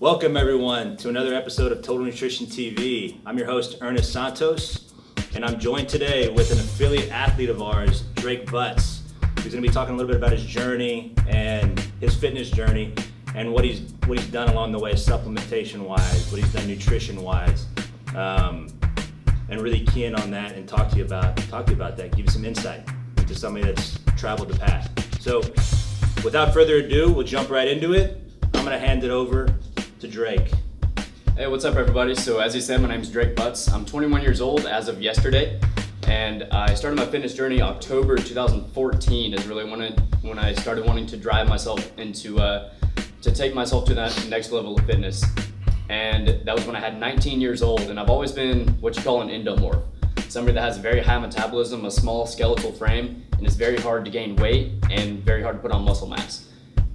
Welcome everyone to another episode of Total Nutrition TV. I'm your host Ernest Santos, and I'm joined today with an affiliate athlete of ours, Drake Butts, who's going to be talking a little bit about his journey and his fitness journey and what he's done along the way, supplementation wise, what he's done nutrition wise, and really key in on that and talk to you about that, give you some insight into somebody that's traveled the path. So without further ado, we'll jump right into it. I'm going to hand it over to Drake. Hey, what's up everybody? So as he said, my name is Drake Butts. I'm 21 years old as of yesterday, and I started my fitness journey October 2014 is really when I started wanting to drive myself into to take myself to that next level of fitness. And that was when I had 19 years old, and I've always been what you call an endomorph. Somebody that has a very high metabolism, a small skeletal frame, and it's very hard to gain weight and very hard to put on muscle mass.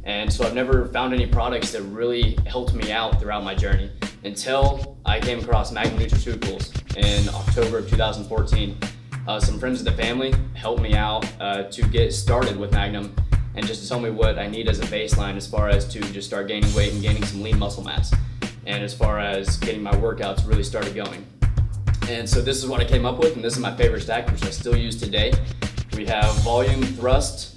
And so I've never found any products that really helped me out throughout my journey until I came across Magnum Nutraceuticals in October of 2014. Some friends of the family helped me out to get started with Magnum and just to tell me what I need as a baseline as far as to just start gaining weight and gaining some lean muscle mass. And as far as getting my workouts really started going. And so this is what I came up with, and this is my favorite stack, which I still use today. We have volume, thrust,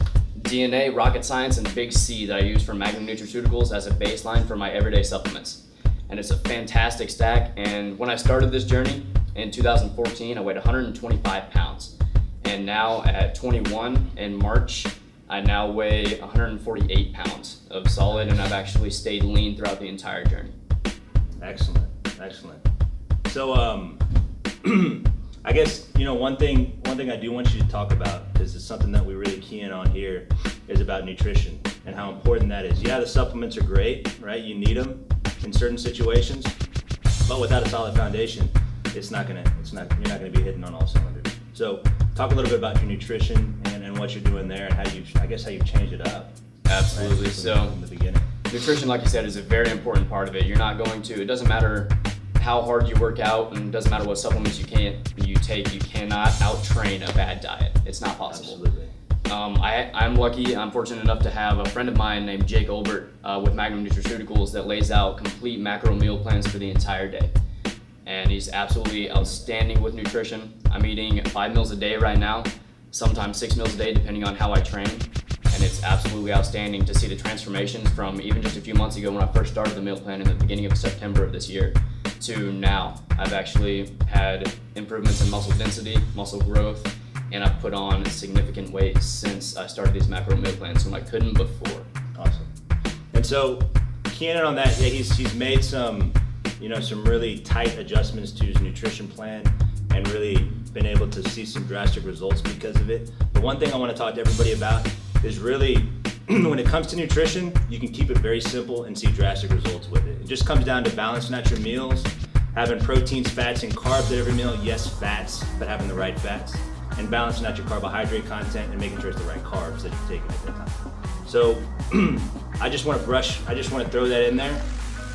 DNA, rocket science, and big C that I use for Magnum Nutraceuticals as a baseline for my everyday supplements. And it's a fantastic stack, and when I started this journey in 2014, I weighed 125 pounds. And now at 21 in March, I now weigh 148 pounds of solid, and I've actually stayed lean throughout the entire journey. Excellent. So I guess, one thing I do want you to talk about, because it's something that we really key in on here, is about nutrition and how important that is. Yeah, the supplements are great, right? You need them in certain situations, but without a solid foundation, you're not gonna be hitting on all cylinders. So talk a little bit about your nutrition and what you're doing there and how you've changed it up. Absolutely. Right? So from the beginning. Nutrition, like you said, is a very important part of it. It doesn't matter how hard you work out, and it doesn't matter what supplements you take, you cannot out-train a bad diet. It's not possible. Absolutely. I'm fortunate enough to have a friend of mine named Jake Olbert with Magnum Nutraceuticals that lays out complete macro meal plans for the entire day. And he's absolutely outstanding with nutrition. I'm eating 5 meals a day right now, sometimes 6 meals a day depending on how I train. And it's absolutely outstanding to see the transformations from even just a few months ago when I first started the meal plan in the beginning of September of this year to now. I've actually had improvements in muscle density, muscle growth, and I've put on significant weight since I started these macro meal plans when I couldn't before. Awesome. And so, keying in on that, yeah, he's made some really tight adjustments to his nutrition plan and really been able to see some drastic results because of it. The one thing I want to talk to everybody about is really, when it comes to nutrition, you can keep it very simple and see drastic results with it. It just comes down to balancing out your meals, having proteins, fats, and carbs at every meal. Yes, fats, but having the right fats, and balancing out your carbohydrate content and making sure it's the right carbs that you're taking at that time. So I just want to throw that in there.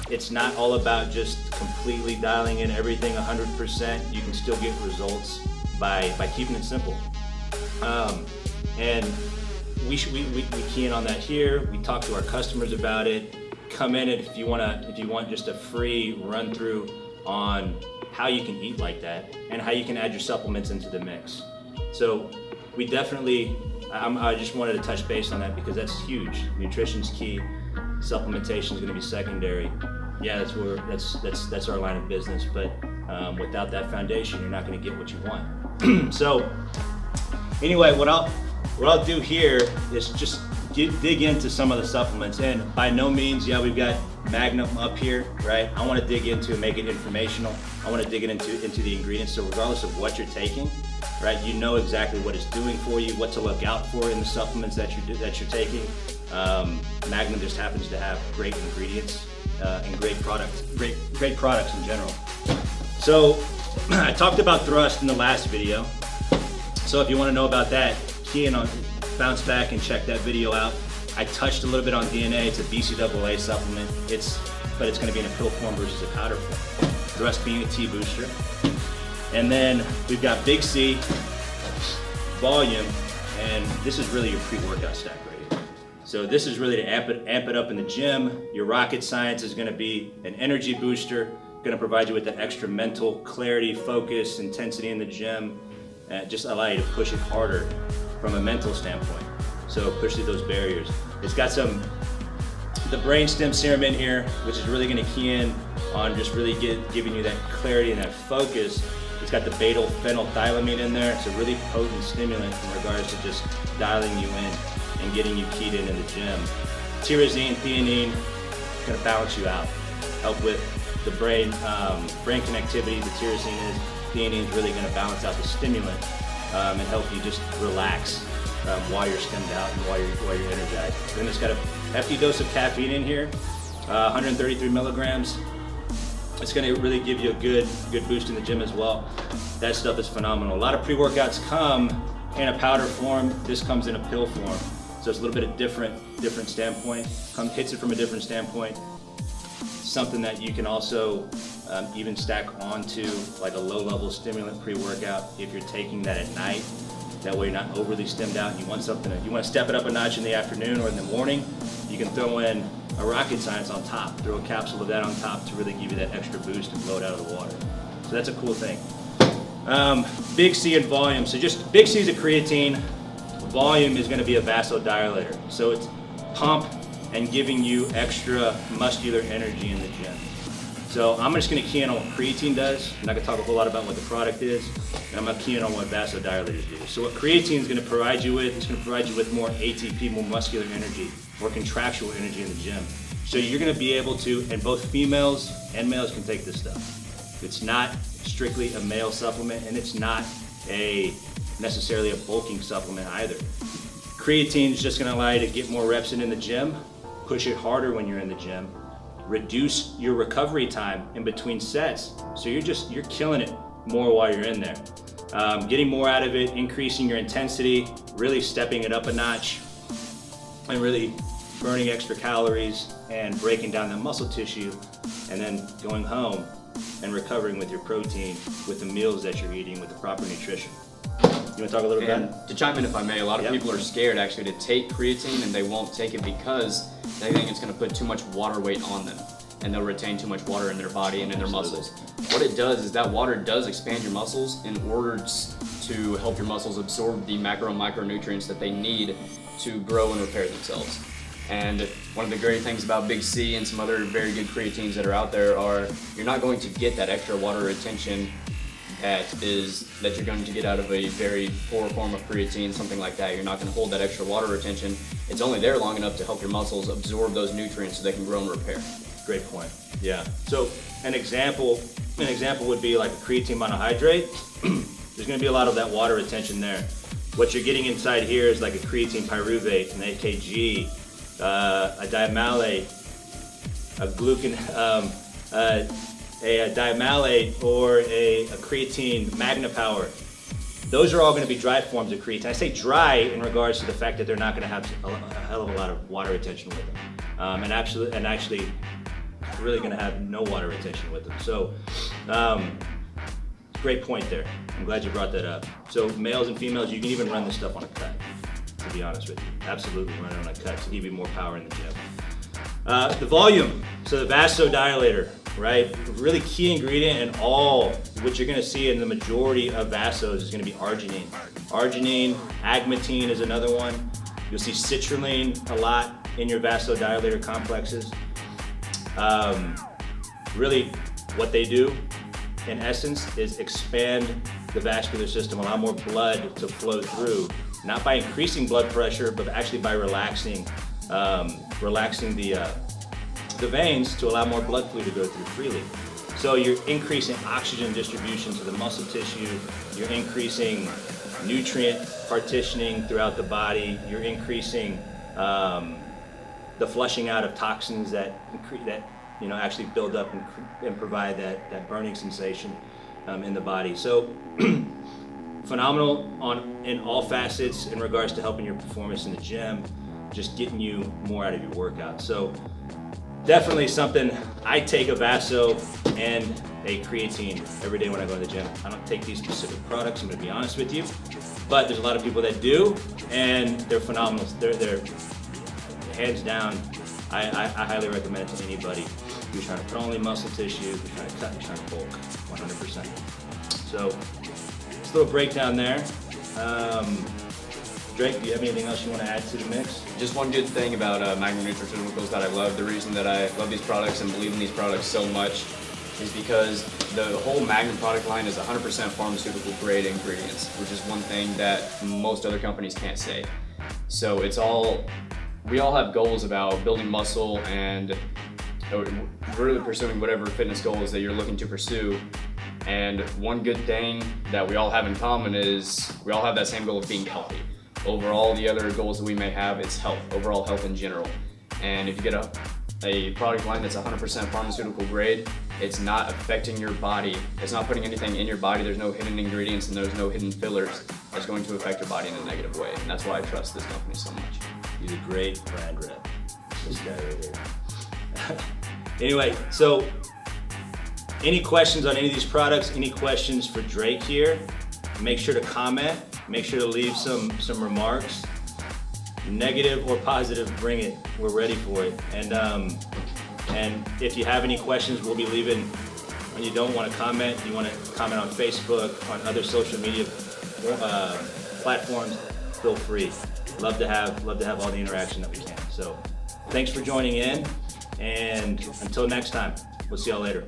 It's not all about just completely dialing in everything 100%. You can still get results by keeping it simple. And we key in on that here. We talk to our customers about it. Come in, and if you want just a free run through on how you can eat like that and how you can add your supplements into the mix. So we definitely, I just wanted to touch base on that because that's huge. Nutrition's key. Supplementation is going to be secondary. Yeah, that's our line of business. But without that foundation, you're not going to get what you want. So anyway, what I'll do here is just dig into some of the supplements, and by no means, we've got Magnum up here, right? I want to dig into and make it informational. I want to dig it into the ingredients, so regardless of what you're taking, right, you know exactly what it's doing for you, what to look out for in the supplements that you're taking. Magnum just happens to have great ingredients and great products in general. So I talked about thrust in the last video, so if you want to know about that, key in on, bounce back and check that video out. I touched a little bit on DNA. It's a BCAA supplement. But it's going to be in a pill form versus a powder form. Thrust being a T booster. And then we've got Big C, volume, and this is really your pre-workout stack right here. So this is really to amp it up in the gym. Your rocket science is gonna be an energy booster, gonna provide you with that extra mental clarity, focus, intensity in the gym, and just allow you to push it harder from a mental standpoint. So push through those barriers. It's got the brainstem serum in here, which is really gonna key in on just really giving you that clarity and that focus. It's got the beta-phenylthylamine in there. It's a really potent stimulant in regards to just dialing you in and getting you keyed in the gym. Tyrosine, theanine, gonna balance you out, help with the brain connectivity. The tyrosine is, theanine is really gonna balance out the stimulant and help you just relax while you're stemmed out and while you're energized. Then it's got a hefty dose of caffeine in here, 133 milligrams. It's gonna really give you a good boost in the gym as well. That stuff is phenomenal. A lot of pre-workouts come in a powder form. This comes in a pill form. So it's a little bit of different standpoint. Hits it from a different standpoint. Something that you can also even stack onto like a low-level stimulant pre-workout if you're taking that at night. That way you're not overly stemmed out. You want you want to step it up a notch in the afternoon or in the morning. You can throw in a rocket science on top. Throw a capsule of that on top to really give you that extra boost and blow it out of the water. So that's a cool thing. Big C and volume. So just big C is a creatine. Volume is going to be a vasodilator. So it's pump and giving you extra muscular energy in the gym. So I'm just going to key in on what creatine does. I'm not going to talk a whole lot about what the product is. And I'm going to key in on what vasodilators do. So what creatine is going to provide you with, it's going to provide you with more ATP, more muscular energy, more contractual energy in the gym. So you're going to be able to, and both females and males can take this stuff. It's not strictly a male supplement, and it's not necessarily a bulking supplement either. Creatine is just going to allow you to get more reps in the gym, push it harder when you're in the gym, reduce your recovery time in between sets. So you're killing it more while you're in there. Getting more out of it, increasing your intensity, really stepping it up a notch, and really burning extra calories and breaking down that muscle tissue, and then going home and recovering with your protein, with the meals that you're eating, with the proper nutrition. You want to talk a little bit about it? To chime in if I may, a lot of people are scared actually to take creatine, and they won't take it because they think it's going to put too much water weight on them and they'll retain too much water in their body and in their muscles. What it does is that water does expand your muscles in order to help your muscles absorb the macro and micronutrients that they need to grow and repair themselves. And one of the great things about Big C and some other very good creatines that are out there are you're not going to get that extra water retention that you're going to get out of a very poor form of creatine, something like that. You're not going to hold that extra water retention. It's only there long enough to help your muscles absorb those nutrients so they can grow and repair. Great point. Yeah. So an example would be like a creatine monohydrate. There's going to be a lot of that water retention there. What you're getting inside here is like a creatine pyruvate, an AKG, a dimalate, a dimalate, or a creatine magnapower. Those are all going to be dry forms of creatine. I say dry in regards to the fact that they're not going to have a hell of a lot of water retention with them, and actually really going to have no water retention with them. So great point there. I'm glad you brought that up. So males and females, you can even run this stuff on a cut, to be honest with you. Absolutely run it on a cut to give you more power in the gym. The volume, so the vasodilator, right? Really key ingredient in all, what you're gonna see in the majority of vasos is gonna be arginine. Arginine, agmatine is another one. You'll see citrulline a lot in your vasodilator complexes. Really what they do, in essence, is expand the vascular system, allow more blood to flow through, not by increasing blood pressure, but actually by relaxing the veins to allow more blood flow to go through freely. So you're increasing oxygen distribution to the muscle tissue, you're increasing nutrient partitioning throughout the body, you're increasing the flushing out of toxins that actually build up and provide that burning sensation in the body. So phenomenal in all facets in regards to helping your performance in the gym, just getting you more out of your workout. So definitely something. I take a Vaso and a creatine every day when I go to the gym. I don't take these specific products, I'm gonna be honest with you, but there's a lot of people that do, and they're phenomenal. They're hands down, I highly recommend it to anybody who's trying to put on only muscle tissue, who's trying to cut, who's trying to bulk, 100%. So, just a little breakdown there. Drake, do you have anything else you want to add to the mix? Just one good thing about Magnum Nutraceuticals that I love, the reason that I love these products and believe in these products so much is because the whole Magnum product line is 100% pharmaceutical grade ingredients, which is one thing that most other companies can't say. So we all have goals about building muscle and really pursuing whatever fitness goals that you're looking to pursue. And one good thing that we all have in common is we all have that same goal of being healthy. Over all the other goals that we may have, it's health, overall health in general. And if you get a product line that's 100% pharmaceutical grade, it's not affecting your body. It's not putting anything in your body. There's no hidden ingredients and there's no hidden fillers that's going to affect your body in a negative way. And that's why I trust this company so much. He's a great brand rep, this guy right here. Anyway, so any questions on any of these products, any questions for Drake here, make sure to comment. Make sure to leave some remarks, negative or positive. Bring it. We're ready for it. And if you have any questions, we'll be leaving. When you don't want to comment, you want to comment on Facebook, on other social media platforms. Feel free. Love to have all the interaction that we can. So, thanks for joining in, and until next time, we'll see y'all later.